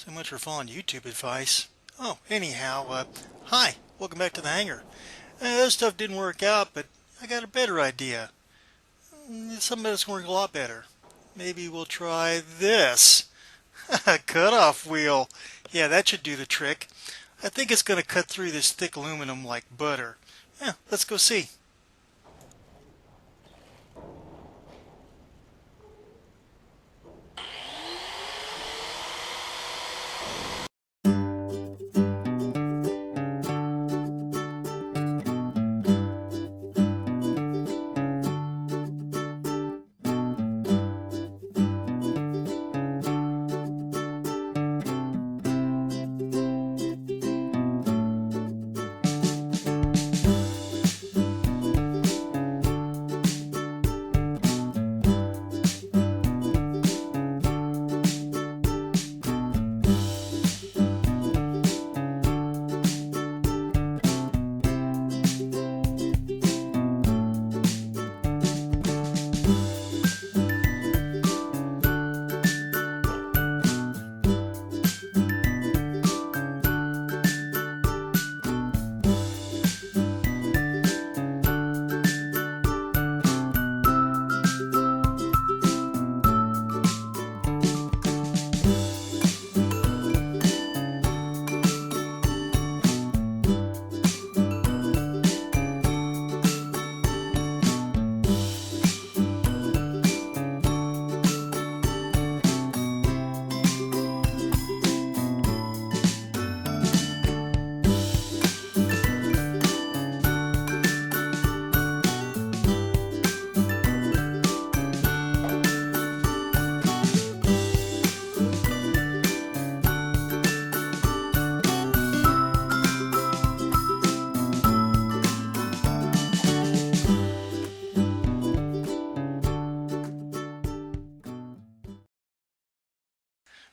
So much for following YouTube advice. Oh, anyhow, hi, welcome back to the hangar. This stuff didn't work out, but I got a better idea. Something that's going to work a lot better. Maybe we'll try this. A cutoff wheel. Yeah, that should do the trick. I think it's going to cut through this thick aluminum like butter. Yeah, let's go see.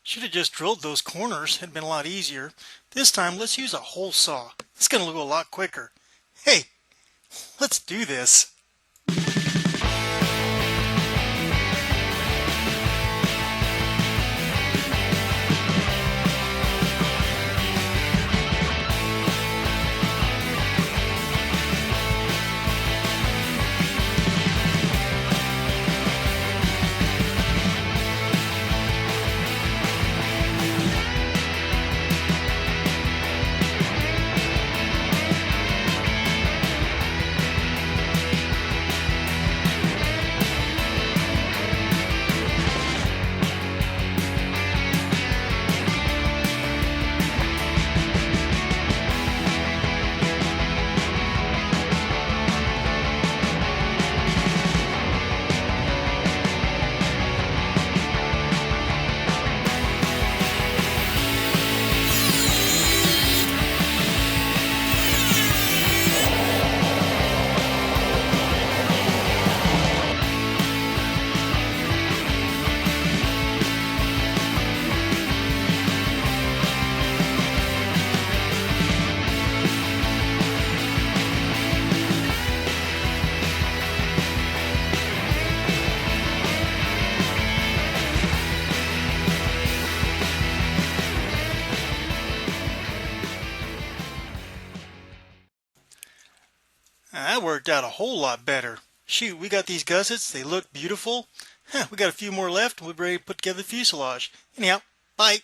Should have just drilled those corners. It'd been a lot easier. This time, let's use a hole saw. It's going to go a lot quicker. Hey, let's do this. That worked out a whole lot better. Shoot, we got these gussets. They look beautiful. We got a few more left, and we're ready to put together the fuselage. Anyhow, bye.